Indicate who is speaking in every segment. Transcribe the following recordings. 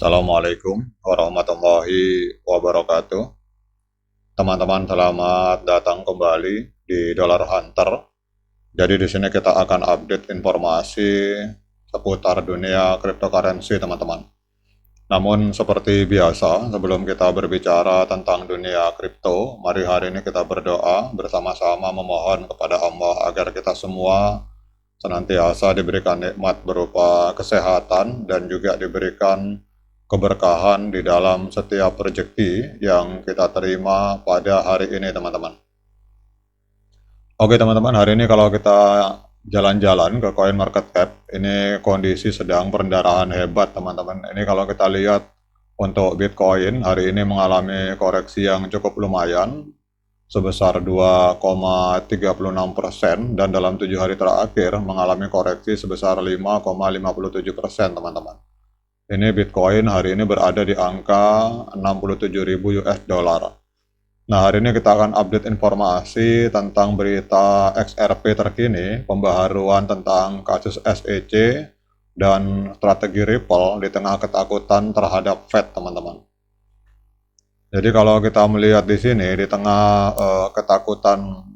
Speaker 1: Assalamualaikum warahmatullahi wabarakatuh. Teman-teman, selamat datang kembali di Dollar Hunter. Jadi di sini kita akan update informasi seputar dunia cryptocurrency, teman-teman. Namun seperti biasa, sebelum kita berbicara tentang dunia kripto, mari hari ini kita berdoa bersama-sama memohon kepada Allah agar kita semua senantiasa diberikan nikmat berupa kesehatan dan juga diberikan keberkahan di dalam setiap rezeki yang kita terima pada hari ini, teman-teman. Oke, teman-teman, hari ini kalau kita jalan-jalan ke CoinMarketCap, ini kondisi sedang pendarahan hebat, teman-teman. Ini kalau kita lihat untuk Bitcoin, hari ini mengalami koreksi yang cukup lumayan, sebesar 2,36%, dan dalam 7 hari terakhir mengalami koreksi sebesar 5,57%, teman-teman. Ini Bitcoin hari ini berada di angka 67.000 US dollar. Nah, hari ini kita akan update informasi tentang berita XRP terkini, pembaharuan tentang kasus SEC, dan strategi Ripple di tengah ketakutan terhadap Fed, teman-teman. Jadi kalau kita melihat di sini, di tengah ketakutan,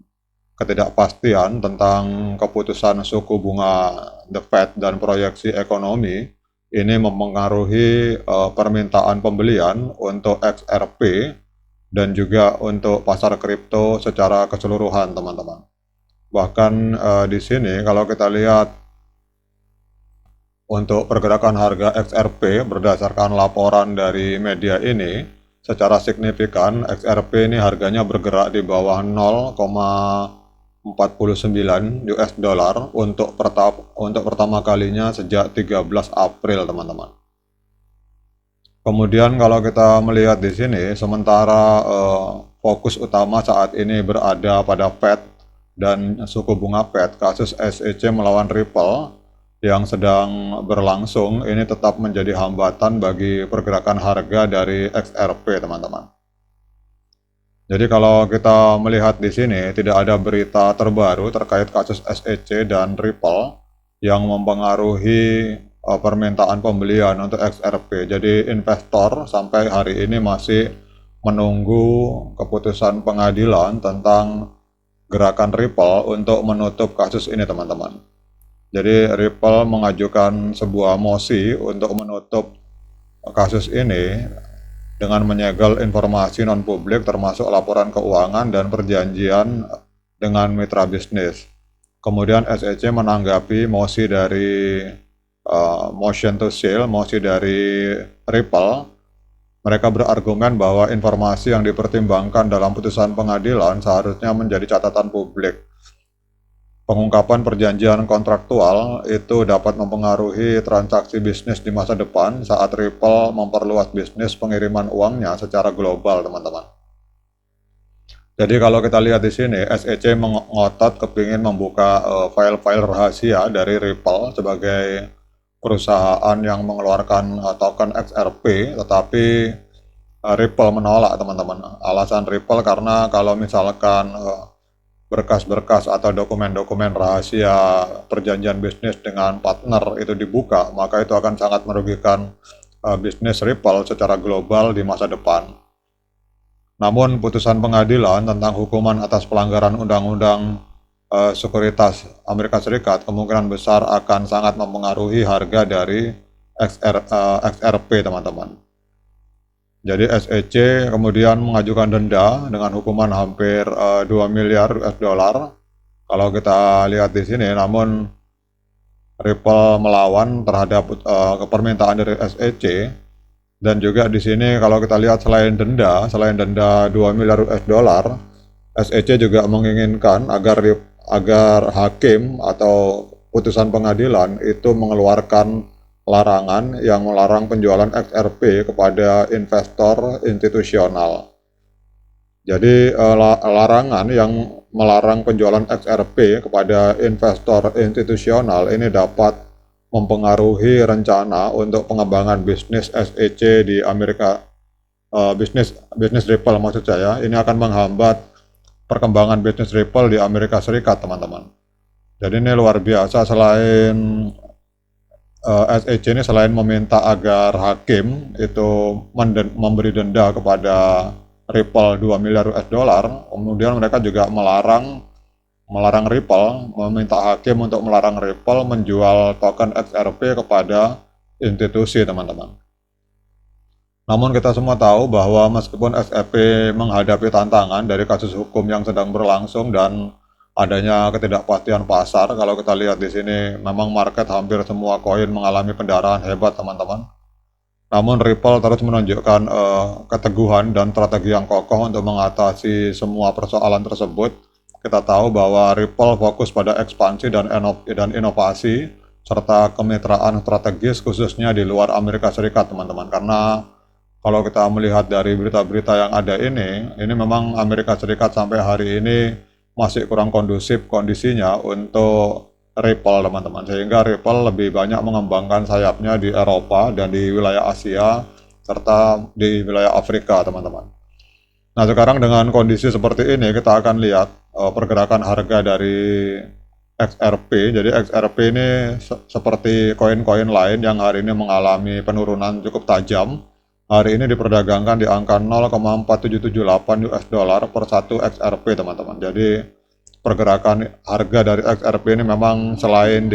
Speaker 1: ketidakpastian tentang keputusan suku bunga The Fed dan proyeksi ekonomi, ini mempengaruhi permintaan pembelian untuk XRP dan juga untuk pasar kripto secara keseluruhan, teman-teman. Bahkan di sini kalau kita lihat untuk pergerakan harga XRP berdasarkan laporan dari media ini, secara signifikan XRP ini harganya bergerak di bawah 0,49 US dollar untuk pertama kalinya sejak 13 April, teman-teman. Kemudian kalau kita melihat di sini, sementara fokus utama saat ini berada pada Fed dan suku bunga Fed, kasus SEC melawan Ripple yang sedang berlangsung ini tetap menjadi hambatan bagi pergerakan harga dari XRP, teman-teman. Jadi kalau kita melihat di sini, tidak ada berita terbaru terkait kasus SEC dan Ripple yang mempengaruhi permintaan pembelian untuk XRP. Jadi investor sampai hari ini masih menunggu keputusan pengadilan tentang gerakan Ripple untuk menutup kasus ini, teman-teman. Jadi Ripple mengajukan sebuah mosi untuk menutup kasus ini dengan menyegel informasi non-publik termasuk laporan keuangan dan perjanjian dengan mitra bisnis. Kemudian SEC menanggapi mosi dari motion to sell, mosi dari Ripple. Mereka berargumen bahwa informasi yang dipertimbangkan dalam putusan pengadilan seharusnya menjadi catatan publik. Pengungkapan perjanjian kontraktual itu dapat mempengaruhi transaksi bisnis di masa depan saat Ripple memperluas bisnis pengiriman uangnya secara global, teman-teman. Jadi kalau kita lihat di sini, SEC mengotot kepingin membuka file-file rahasia dari Ripple sebagai perusahaan yang mengeluarkan token XRP, tetapi Ripple menolak, teman-teman. Alasan Ripple karena kalau misalkan berkas-berkas atau dokumen-dokumen rahasia perjanjian bisnis dengan partner itu dibuka, maka itu akan sangat merugikan bisnis Ripple secara global di masa depan. Namun putusan pengadilan tentang hukuman atas pelanggaran undang-undang sekuritas Amerika Serikat kemungkinan besar akan sangat mempengaruhi harga dari XRP, teman-teman. Jadi SEC kemudian mengajukan denda dengan hukuman hampir 2 miliar US dollar. Kalau kita lihat di sini, namun Ripple melawan terhadap permintaan dari SEC. Dan juga di sini kalau kita lihat selain denda 2 miliar US dollar, SEC juga menginginkan agar hakim atau putusan pengadilan itu mengeluarkan larangan yang melarang penjualan XRP kepada investor institusional. Jadi larangan yang melarang penjualan XRP kepada investor institusional ini dapat mempengaruhi rencana untuk pengembangan bisnis SEC di Amerika, bisnis Ripple maksud saya. Ini akan menghambat perkembangan bisnis Ripple di Amerika Serikat, teman-teman. Jadi ini luar biasa. Selain SEC ini selain meminta agar hakim itu memberi denda kepada Ripple 2 miliar US dollar, kemudian mereka juga melarang Ripple, meminta hakim untuk melarang Ripple menjual token XRP kepada institusi, teman-teman. Namun kita semua tahu bahwa meskipun XRP menghadapi tantangan dari kasus hukum yang sedang berlangsung dan adanya ketidakpastian pasar, kalau kita lihat di sini memang market hampir semua koin mengalami pendarahan hebat, teman-teman. Namun Ripple terus menunjukkan keteguhan dan strategi yang kokoh untuk mengatasi semua persoalan tersebut. Kita tahu bahwa Ripple fokus pada ekspansi dan inovasi serta kemitraan strategis khususnya di luar Amerika Serikat, teman-teman. Karena kalau kita melihat dari berita-berita yang ada ini memang Amerika Serikat sampai hari ini masih kurang kondusif kondisinya untuk Ripple, teman-teman. Sehingga Ripple lebih banyak mengembangkan sayapnya di Eropa dan di wilayah Asia serta di wilayah Afrika, teman-teman. Nah, sekarang dengan kondisi seperti ini kita akan lihat pergerakan harga dari XRP. Jadi XRP ini seperti koin-koin lain yang hari ini mengalami penurunan cukup tajam. Hari ini diperdagangkan di angka 0,4778 US dollar per 1 XRP, teman-teman. Jadi pergerakan harga dari XRP ini memang selain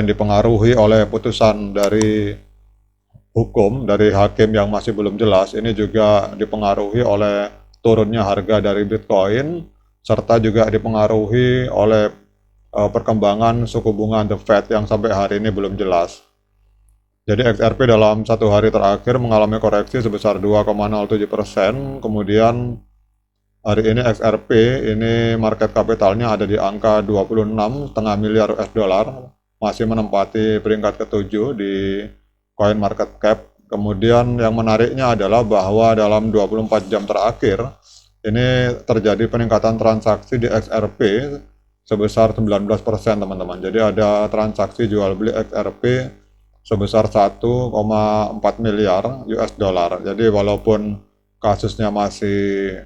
Speaker 1: dipengaruhi oleh putusan dari hukum dari hakim yang masih belum jelas, ini juga dipengaruhi oleh turunnya harga dari Bitcoin serta juga dipengaruhi oleh perkembangan suku bunga The Fed yang sampai hari ini belum jelas. Jadi XRP dalam satu hari terakhir mengalami koreksi sebesar 2,07%. Kemudian hari ini XRP ini market capitalnya ada di angka 26,5 miliar US dollar, masih menempati peringkat ke-7 di coin market cap. Kemudian yang menariknya adalah bahwa dalam 24 jam terakhir ini terjadi peningkatan transaksi di XRP sebesar 19%, teman-teman. Jadi ada transaksi jual beli XRP sebesar 1,4 miliar US dollar. Jadi walaupun kasusnya masih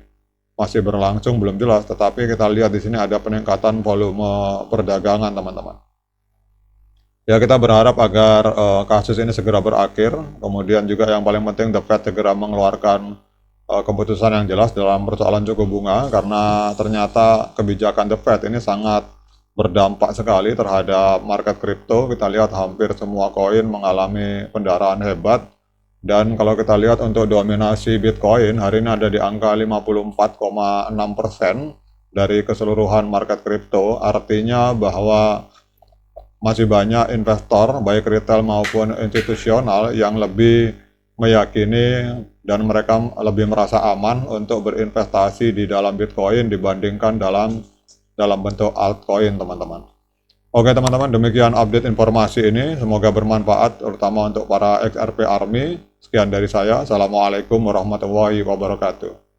Speaker 1: berlangsung belum jelas, tetapi kita lihat di sini ada peningkatan volume perdagangan, teman-teman. Ya, kita berharap agar kasus ini segera berakhir. Kemudian juga yang paling penting The Fed segera mengeluarkan keputusan yang jelas dalam persoalan suku bunga, karena ternyata kebijakan The Fed ini sangat berdampak sekali terhadap market kripto. Kita lihat hampir semua koin mengalami pendarahan hebat. Dan kalau kita lihat untuk dominasi Bitcoin hari ini ada di angka 54,6% dari keseluruhan market kripto. Artinya bahwa masih banyak investor baik retail maupun institusional yang lebih meyakini dan mereka lebih merasa aman untuk berinvestasi di dalam Bitcoin dibandingkan dalam bentuk altcoin, teman-teman. Oke, teman-teman, demikian update informasi ini. Semoga bermanfaat, terutama untuk para XRP Army. Sekian dari saya. Assalamualaikum warahmatullahi wabarakatuh.